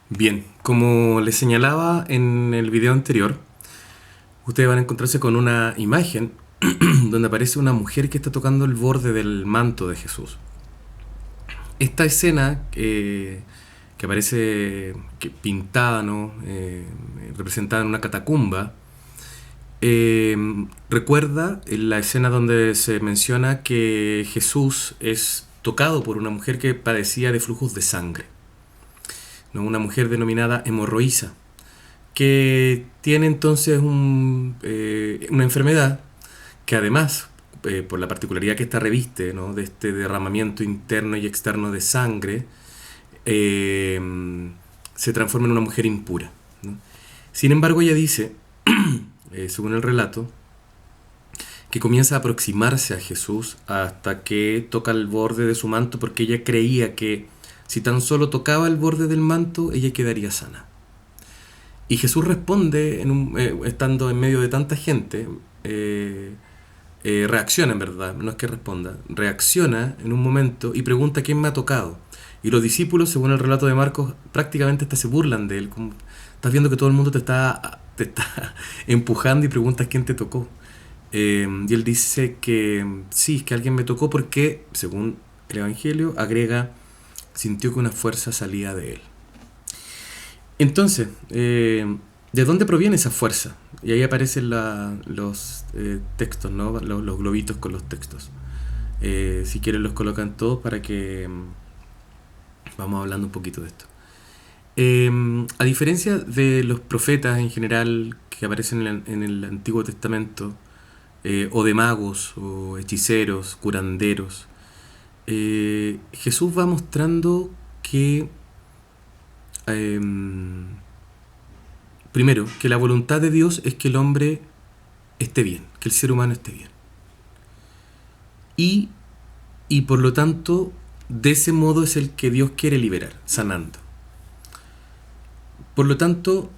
Bien, como les señalaba en el video anterior, ustedes van a encontrarse con una imagen donde aparece una mujer que está tocando el borde del manto de Jesús. Esta escena que aparece pintada, ¿no? Representada en una catacumba, eh, recuerda la escena donde se menciona que Jesús es tocado por una mujer que padecía de flujos de sangre, ¿no? Una mujer denominada hemorroísa, que tiene entonces una enfermedad que además, por la particularidad que esta reviste, ¿no? De este derramamiento interno y externo de sangre, eh, se transforma en una mujer impura, ¿no? Sin embargo, ella dice, según el relato, que comienza a aproximarse a Jesús hasta que toca el borde de su manto porque ella creía que si tan solo tocaba el borde del manto, ella quedaría sana. Y Jesús responde, estando en medio de tanta gente, reacciona en verdad, no es que responda, reacciona en un momento y pregunta quién me ha tocado. Y los discípulos, según el relato de Marcos, prácticamente hasta se burlan de él. Como, estás viendo que todo el mundo te está empujando y preguntas quién te tocó. Y él dice que sí, que alguien me tocó porque, según el Evangelio, agrega, sintió que una fuerza salía de él. Entonces, ¿de dónde proviene esa fuerza? Y ahí aparecen los textos, ¿no? Los globitos con los textos. Si quieren los colocan todos para que vamos hablando un poquito de esto. A diferencia de los profetas en general que aparecen en el Antiguo Testamento, o de magos, o hechiceros, curanderos, Jesús va mostrando que primero, que la voluntad de Dios es que el hombre esté bien, que el ser humano esté bien. Y, y por lo tanto, de ese modo es el que Dios quiere liberar, sanando. Por lo tanto,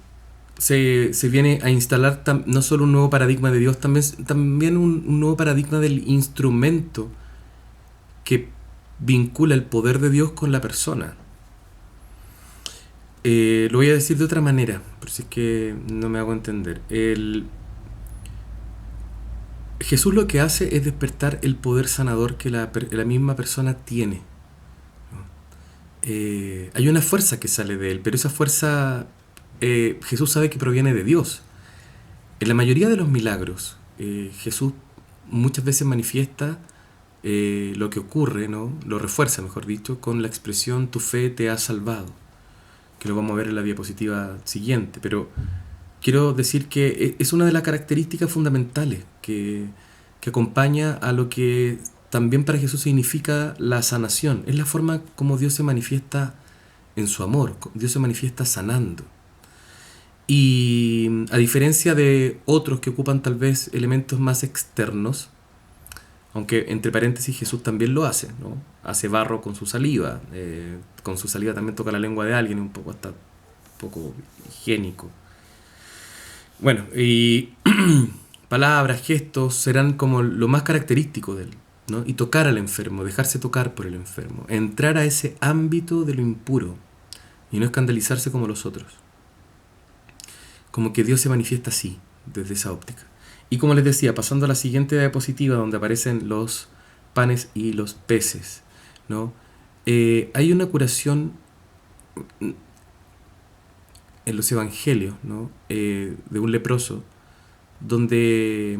se viene a instalar no solo un nuevo paradigma de Dios, también un nuevo paradigma del instrumento que vincula el poder de Dios con la persona. Lo voy a decir de otra manera, por si es que no me hago entender. Jesús lo que hace es despertar el poder sanador que la misma persona tiene. Hay una fuerza que sale de él, pero esa fuerza Jesús sabe que proviene de Dios. En la mayoría de los milagros, Jesús muchas veces manifiesta lo que ocurre, ¿no? Lo refuerza, mejor dicho, con la expresión tu fe te ha salvado, que lo vamos a ver en la diapositiva siguiente, pero quiero decir que es una de las características fundamentales que acompaña a lo que también para Jesús significa la sanación. Es la forma como Dios se manifiesta en su amor, Dios se manifiesta sanando. Y a diferencia de otros que ocupan tal vez elementos más externos, aunque entre paréntesis Jesús también lo hace, ¿no? Hace barro con su saliva también toca la lengua de alguien, un poco hasta un poco higiénico. Bueno, y palabras, gestos serán como lo más característico de él, ¿no? Y tocar al enfermo, dejarse tocar por el enfermo, entrar a ese ámbito de lo impuro y no escandalizarse como los otros. Como que Dios se manifiesta así, desde esa óptica. Y como les decía, pasando a la siguiente diapositiva donde aparecen los panes y los peces, ¿no? Hay una curación en los evangelios, ¿no? De un leproso, donde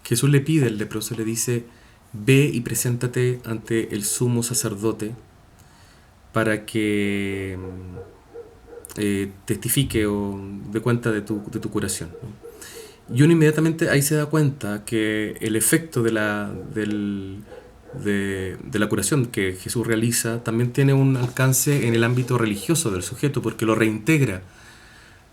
Jesús le pide al leproso, le dice, ve y preséntate ante el sumo sacerdote para que testifique o dé cuenta de tu curación, ¿no? Y uno inmediatamente ahí se da cuenta que el efecto de la curación que Jesús realiza también tiene un alcance en el ámbito religioso del sujeto, porque lo reintegra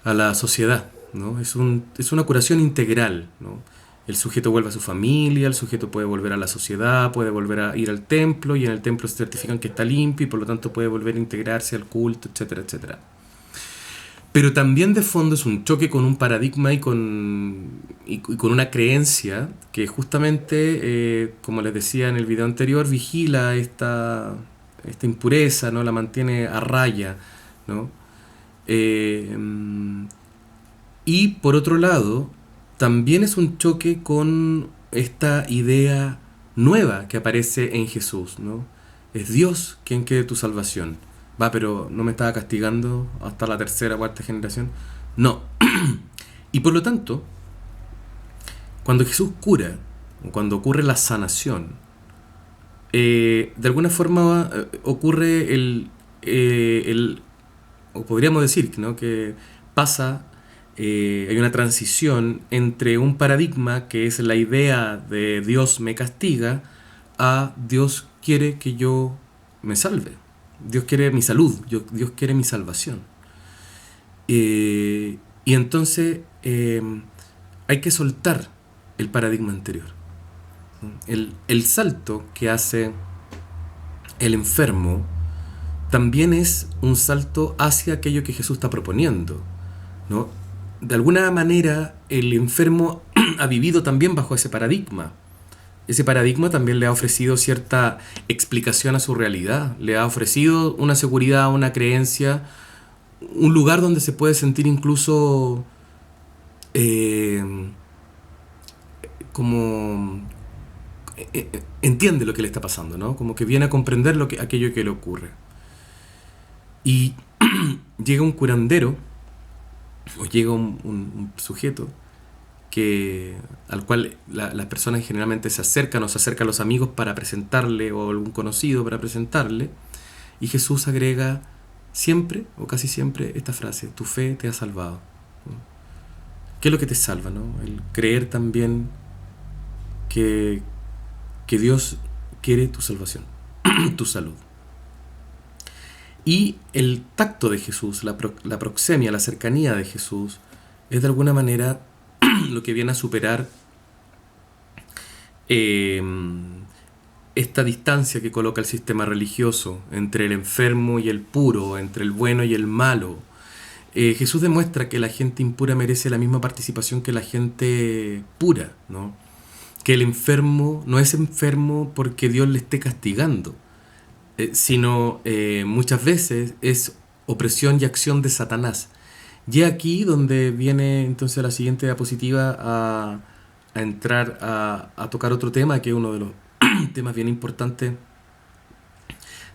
a la sociedad, ¿no? Es una curación integral, ¿no? El sujeto vuelve a su familia, el sujeto puede volver a la sociedad, puede volver a ir al templo y en el templo se certifican que está limpio y por lo tanto puede volver a integrarse al culto, etcétera, etcétera. Pero también de fondo es un choque con un paradigma y con una creencia que justamente, como les decía en el video anterior, vigila esta impureza, ¿no? La mantiene a raya, ¿no? Eh, y por otro lado, también es un choque con esta idea nueva que aparece en Jesús, ¿no? Es Dios quien quiere tu salvación. Va, pero no me estaba castigando hasta la tercera o cuarta generación. No. Y por lo tanto, cuando Jesús cura, o cuando ocurre la sanación, de alguna forma ocurre o podríamos decir, ¿no?, que pasa, hay una transición entre un paradigma que es la idea de Dios me castiga a Dios quiere que yo me salve. Dios quiere mi salud, Dios quiere mi salvación. Y entonces hay que soltar el paradigma anterior. El salto que hace el enfermo también es un salto hacia aquello que Jesús está proponiendo, ¿no? De alguna manera el enfermo ha vivido también bajo ese paradigma. Ese paradigma también le ha ofrecido cierta explicación a su realidad, le ha ofrecido una seguridad, una creencia, un lugar donde se puede sentir incluso eh, como entiende lo que le está pasando, ¿no? Como que viene a comprender aquello que le ocurre. Y llega un curandero, o llega un sujeto al cual las personas generalmente se acercan, o se acercan a los amigos para presentarle, o algún conocido para presentarle, y Jesús agrega siempre, o casi siempre, esta frase: tu fe te ha salvado. ¿Qué es lo que te salva, no? El creer también que Dios quiere tu salvación, tu salud. Y el tacto de Jesús, la proxemia, la cercanía de Jesús, es de alguna manera lo que viene a superar esta distancia que coloca el sistema religioso entre el enfermo y el puro, entre el bueno y el malo. Jesús demuestra que la gente impura merece la misma participación que la gente pura, ¿no? Que el enfermo no es enfermo porque Dios le esté castigando, sino muchas veces es opresión y acción de Satanás. Y aquí donde viene entonces la siguiente diapositiva a entrar a tocar otro tema, que es uno de los temas bien importantes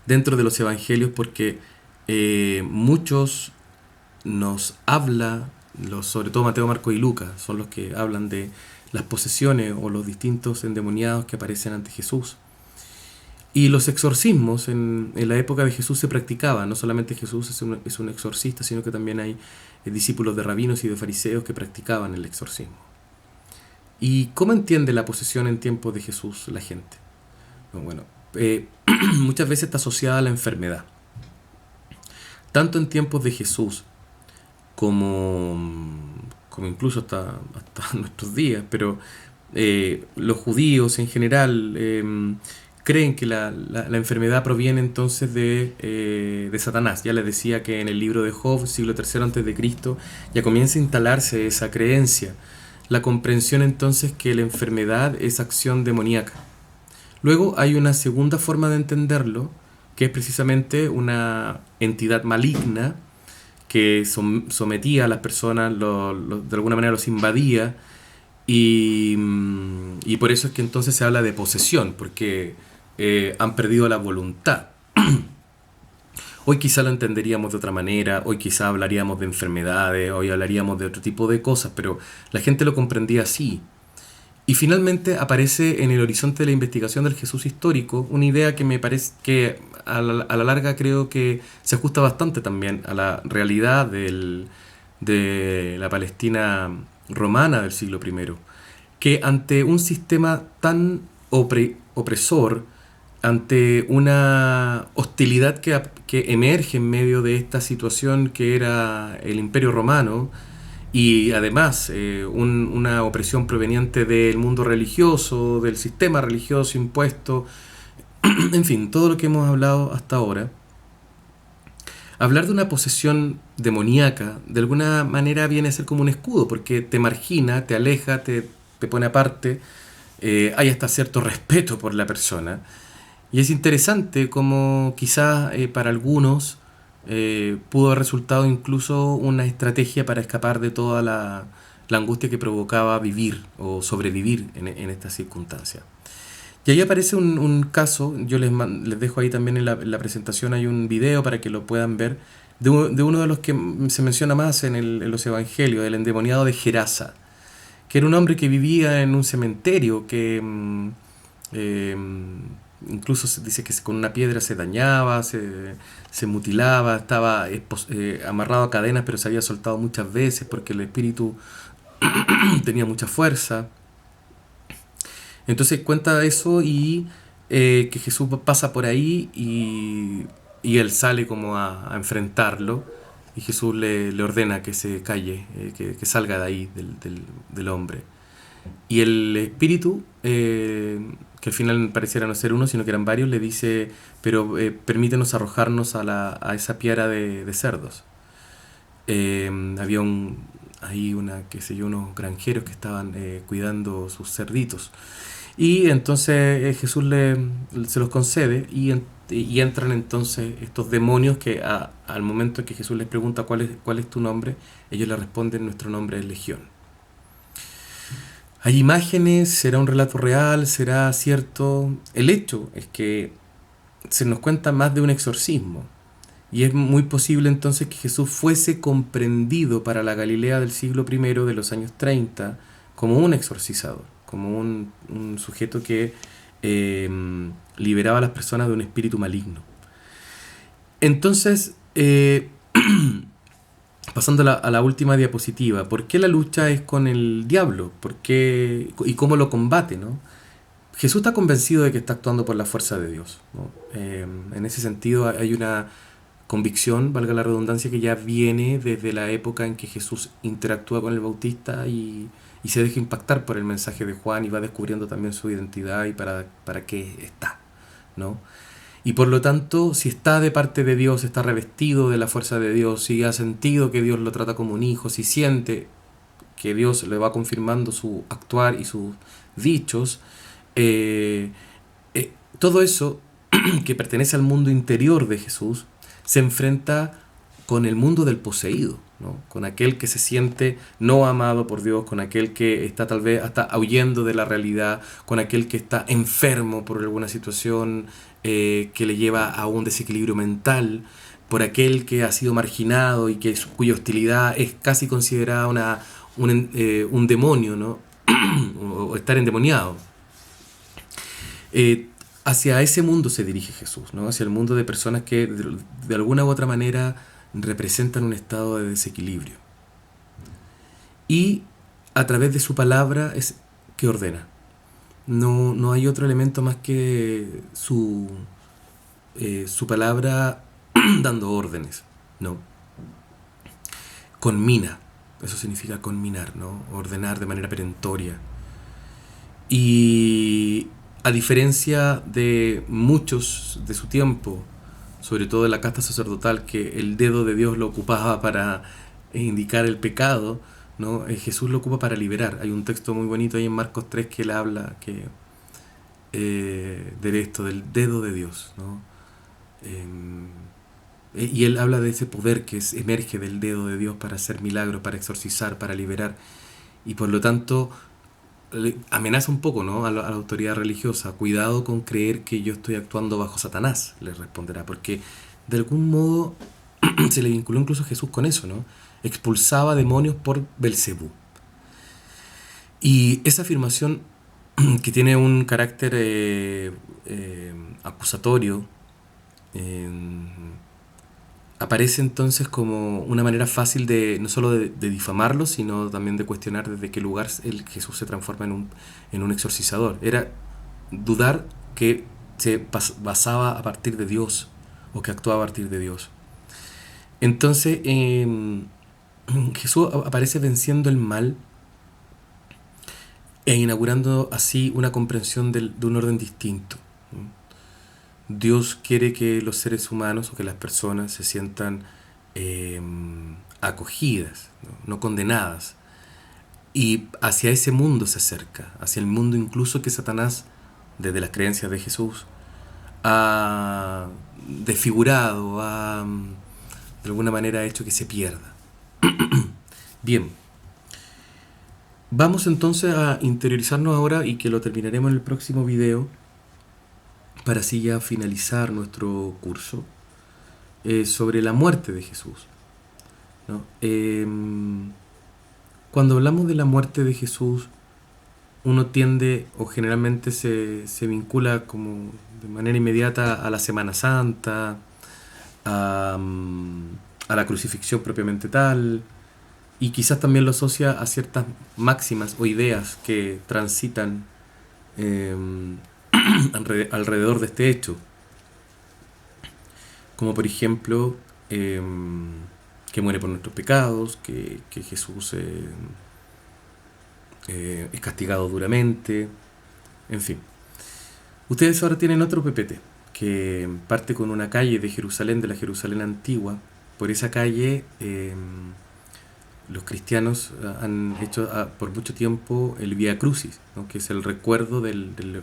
dentro de los evangelios, porque muchos nos habla, sobre todo Mateo, Marcos y Lucas, son los que hablan de las posesiones o los distintos endemoniados que aparecen ante Jesús. Y los exorcismos en la época de Jesús se practicaban. No solamente Jesús es un exorcista, sino que también hay discípulos de rabinos y de fariseos que practicaban el exorcismo. ¿Y cómo entiende la posesión en tiempos de Jesús la gente? Bueno, muchas veces está asociada a la enfermedad. Tanto en tiempos de Jesús como incluso hasta nuestros días, pero los judíos en general creen que la enfermedad proviene entonces de Satanás. Ya les decía que en el libro de Job, siglo III a.C., ya comienza a instalarse esa creencia, la comprensión entonces que la enfermedad es acción demoníaca. Luego hay una segunda forma de entenderlo, que es precisamente una entidad maligna que sometía a las personas, de alguna manera los invadía, y por eso es que entonces se habla de posesión, porque han perdido la voluntad. Hoy quizá lo entenderíamos de otra manera, hoy quizá hablaríamos de enfermedades, hoy hablaríamos de otro tipo de cosas, pero la gente lo comprendía así. Y finalmente aparece en el horizonte de la investigación del Jesús histórico una idea que me parece que a la larga creo que se ajusta bastante también a la realidad de la Palestina romana del siglo I, que ante un sistema tan opresor, ante una hostilidad que emerge en medio de esta situación que era el Imperio Romano, y además una opresión proveniente del mundo religioso, del sistema religioso impuesto, en fin, todo lo que hemos hablado hasta ahora, hablar de una posesión demoníaca de alguna manera viene a ser como un escudo, porque te margina, te aleja, te pone aparte, hay hasta cierto respeto por la persona. Y es interesante como quizás para algunos pudo haber resultado incluso una estrategia para escapar de toda la angustia que provocaba vivir o sobrevivir en estas circunstancias. Y ahí aparece un caso, yo les dejo ahí también en la presentación, hay un video para que lo puedan ver, de uno de los que se menciona más en los evangelios, el endemoniado de Gerasa, que era un hombre que vivía en un cementerio, que eh, incluso se dice que con una piedra se dañaba, se mutilaba, estaba amarrado a cadenas, pero se había soltado muchas veces porque el espíritu tenía mucha fuerza. Entonces cuenta eso y que Jesús pasa por ahí y él sale como a enfrentarlo y Jesús le ordena que se calle, que salga de ahí del hombre. Y el espíritu, que al final pareciera no ser uno, sino que eran varios, le dice, pero permítenos arrojarnos a esa piara de cerdos. Había ahí qué sé yo, unos granjeros que estaban cuidando sus cerditos. Y entonces Jesús se los concede y entran entonces estos demonios que al momento en que Jesús les pregunta cuál es tu nombre, ellos le responden, nuestro nombre es Legión. Hay imágenes, será un relato real, será cierto. El hecho es que se nos cuenta más de un exorcismo. Y es muy posible entonces que Jesús fuese comprendido para la Galilea del siglo I de los años 30 como un exorcizador, como un sujeto que liberaba a las personas de un espíritu maligno. Entonces, pasando a la última diapositiva, ¿por qué la lucha es con el diablo? ¿Por qué, y cómo lo combate, ¿no? Jesús está convencido de que está actuando por la fuerza de Dios, ¿no? En ese sentido hay una convicción, valga la redundancia, que ya viene desde la época en que Jesús interactúa con el Bautista y se deja impactar por el mensaje de Juan y va descubriendo también su identidad y para qué está, ¿no? Y por lo tanto, si está de parte de Dios, está revestido de la fuerza de Dios, si ha sentido que Dios lo trata como un hijo, si siente que Dios le va confirmando su actuar y sus dichos, todo eso que pertenece al mundo interior de Jesús se enfrenta con el mundo del poseído, ¿no? Con aquel que se siente no amado por Dios, con aquel que está tal vez hasta huyendo de la realidad, con aquel que está enfermo por alguna situación que le lleva a un desequilibrio mental, por aquel que ha sido marginado y cuya hostilidad es casi considerada un demonio, ¿no? o estar endemoniado. Hacia ese mundo se dirige Jesús, ¿no? Hacia el mundo de personas que de alguna u otra manera representan un estado de desequilibrio. Y a través de su palabra es que ordena. No hay otro elemento más que su palabra dando órdenes, ¿no? Conmina, eso significa conminar, ¿no? Ordenar de manera perentoria. Y a diferencia de muchos de su tiempo, sobre todo de la casta sacerdotal, que el dedo de Dios lo ocupaba para indicar el pecado, ¿no? Jesús lo ocupa para liberar. Hay un texto muy bonito ahí en Marcos 3 que él habla de esto, del dedo de Dios, ¿no? Y él habla de ese poder que emerge del dedo de Dios para hacer milagros, para exorcizar, para liberar. Y por lo tanto amenaza un poco, ¿no? a la autoridad religiosa. Cuidado con creer que yo estoy actuando bajo Satanás, le responderá, porque de algún modo se le vinculó incluso a Jesús con eso, ¿no? Expulsaba demonios por Belcebú. Y esa afirmación, que tiene un carácter acusatorio, aparece entonces como una manera fácil de no solo de difamarlo, sino también de cuestionar desde qué lugar Jesús se transforma en un exorcizador. Era dudar que se basaba a partir de Dios o que actuaba a partir de Dios. Entonces Jesús aparece venciendo el mal e inaugurando así una comprensión de un orden distinto. Dios quiere que los seres humanos o que las personas se sientan acogidas, no condenadas. Y hacia ese mundo se acerca, hacia el mundo incluso que Satanás, desde las creencias de Jesús, ha desfigurado, ha de alguna manera ha hecho que se pierda. Bien, vamos entonces a interiorizarnos ahora y que lo terminaremos en el próximo video para así ya finalizar nuestro curso sobre la muerte de Jesús, ¿no? Cuando hablamos de la muerte de Jesús, uno tiende o generalmente se vincula como de manera inmediata a la Semana Santa, a la crucifixión propiamente tal, y quizás también lo asocia a ciertas máximas o ideas que transitan eh, alrededor de este hecho, como por ejemplo que muere por nuestros pecados, que Jesús es castigado duramente, en fin. Ustedes ahora tienen otro PPT que parte con una calle de Jerusalén, de la Jerusalén antigua. Por esa calle los cristianos han hecho por mucho tiempo el Vía Crucis, ¿no? Que es el recuerdo del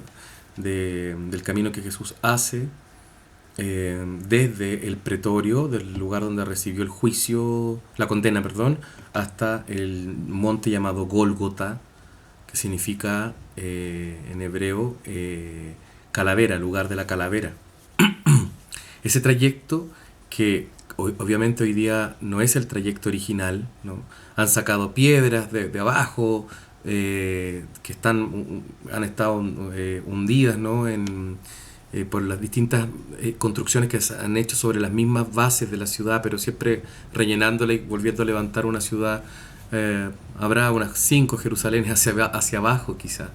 camino que Jesús hace desde el pretorio, del lugar donde recibió el juicio, la condena, perdón, hasta el monte llamado Gólgota, que significa en hebreo calavera, lugar de la calavera. Ese trayecto que obviamente hoy día no es el trayecto original, ¿no? Han sacado piedras de abajo que han estado hundidas, ¿no? Por las distintas construcciones que se han hecho sobre las mismas bases de la ciudad, pero siempre rellenándola y volviendo a levantar una ciudad. Habrá unas 5 Jerusalenes hacia abajo quizá,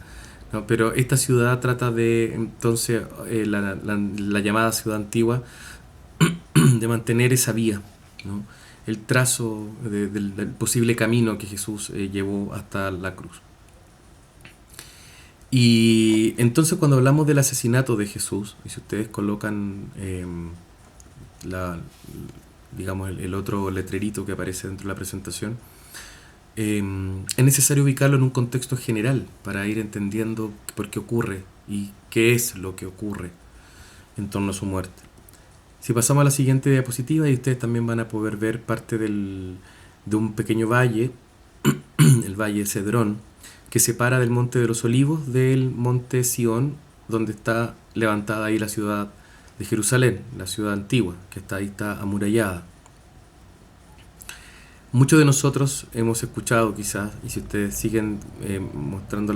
¿no? Pero esta ciudad trata de, entonces, la llamada ciudad antigua, de mantener esa vía, ¿no? El trazo del posible camino que Jesús llevó hasta la cruz. Y entonces cuando hablamos del asesinato de Jesús, y si ustedes colocan digamos el otro letrerito que aparece dentro de la presentación, es necesario ubicarlo en un contexto general para ir entendiendo por qué ocurre y qué es lo que ocurre en torno a su muerte. Si pasamos a la siguiente diapositiva, y ustedes también van a poder ver parte de un pequeño valle, el valle Cedrón, que separa del Monte de los Olivos del Monte Sión, donde está levantada ahí la ciudad de Jerusalén, la ciudad antigua, que está amurallada. Muchos de nosotros hemos escuchado quizás, y si ustedes siguen mostrando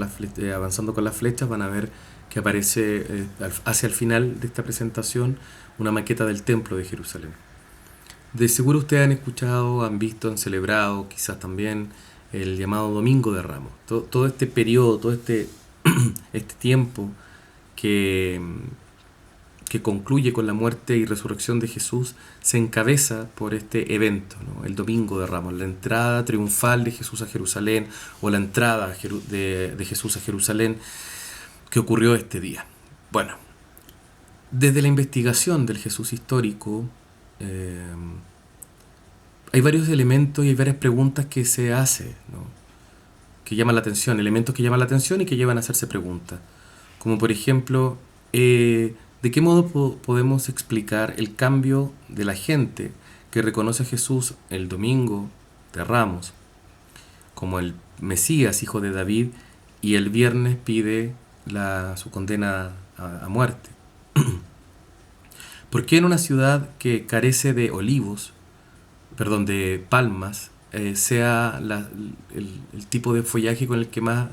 avanzando con las flechas, van a ver que aparece hacia el final de esta presentación una maqueta del templo de Jerusalén. De seguro ustedes han escuchado, han visto, han celebrado quizás también el llamado Domingo de Ramos. Todo este periodo, todo este tiempo que concluye con la muerte y resurrección de Jesús, se encabeza por este evento, ¿no? El Domingo de Ramos, la entrada triunfal de Jesús a Jerusalén, o la entrada de Jesús a Jerusalén, que ocurrió este día. Bueno, desde la investigación del Jesús histórico, hay varios elementos y hay varias preguntas que se hacen, ¿no? Que llaman la atención, elementos que llaman la atención y que llevan a hacerse preguntas. Como por ejemplo, ¿de qué modo podemos explicar el cambio de la gente que reconoce a Jesús el Domingo de Ramos como el Mesías, hijo de David, y el viernes pide su condena a muerte? ¿Por qué en una ciudad que carece de olivos, de palmas, sea el tipo de follaje con el que más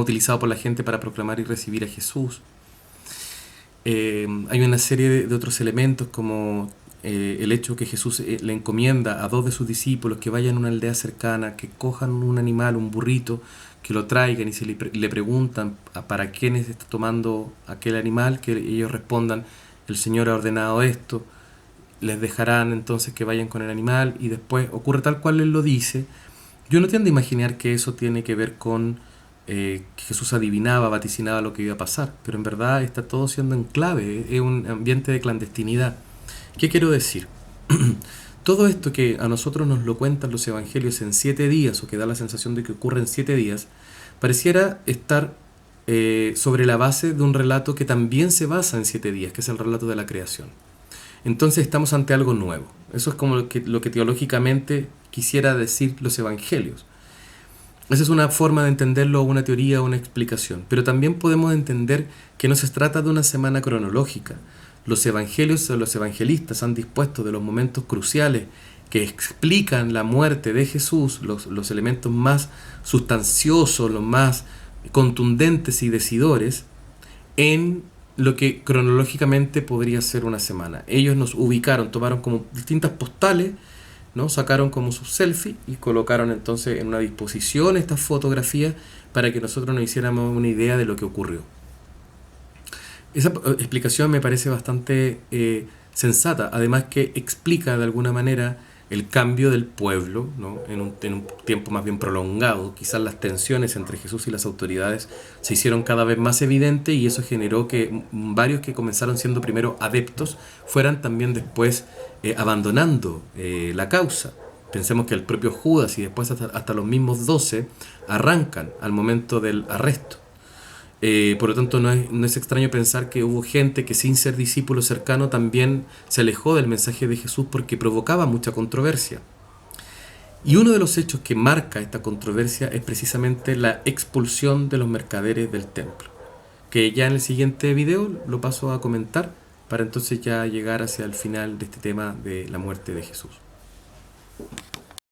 utilizado por la gente para proclamar y recibir a Jesús? Hay una serie de otros elementos, como el hecho que Jesús le encomienda a 2 de sus discípulos que vayan a una aldea cercana, que cojan un animal, un burrito, que lo traigan, y le preguntan para quiénes está tomando aquel animal, que ellos respondan: el Señor ha ordenado esto. Les dejarán entonces que vayan con el animal, y después ocurre tal cual Él lo dice. Yo no tiendo a imaginar que eso tiene que ver con que Jesús adivinaba, vaticinaba lo que iba a pasar, pero en verdad está todo siendo en clave, es un ambiente de clandestinidad. ¿Qué quiero decir? Todo esto que a nosotros nos lo cuentan los evangelios en 7 días, o que da la sensación de que ocurre en 7 días, pareciera estar sobre la base de un relato que también se basa en 7 días, que es el relato de la creación. Entonces estamos ante algo nuevo. Eso es como lo que teológicamente quisiera decir los evangelios. Esa es una forma de entenderlo, una teoría, una explicación. Pero también podemos entender que no se trata de una semana cronológica. Los evangelios o los evangelistas han dispuesto de los momentos cruciales que explican la muerte de Jesús, los elementos más sustanciosos, los más contundentes y decidores, en lo que cronológicamente podría ser una semana. Ellos nos ubicaron, tomaron como distintas postales, ¿no? Sacaron como sus selfies y colocaron entonces en una disposición estas fotografías para que nosotros nos hiciéramos una idea de lo que ocurrió. Esa explicación me parece bastante sensata, además que explica de alguna manera el cambio del pueblo, ¿no? En un tiempo más bien prolongado. Quizás las tensiones entre Jesús y las autoridades se hicieron cada vez más evidentes y eso generó que varios que comenzaron siendo primero adeptos fueran también después abandonando la causa. Pensemos que el propio Judas y después hasta los mismos 12 arrancan al momento del arresto. Por lo tanto, no es extraño pensar que hubo gente que sin ser discípulo cercano también se alejó del mensaje de Jesús porque provocaba mucha controversia. Y uno de los hechos que marca esta controversia es precisamente la expulsión de los mercaderes del templo, que ya en el siguiente video lo paso a comentar para entonces ya llegar hacia el final de este tema de la muerte de Jesús.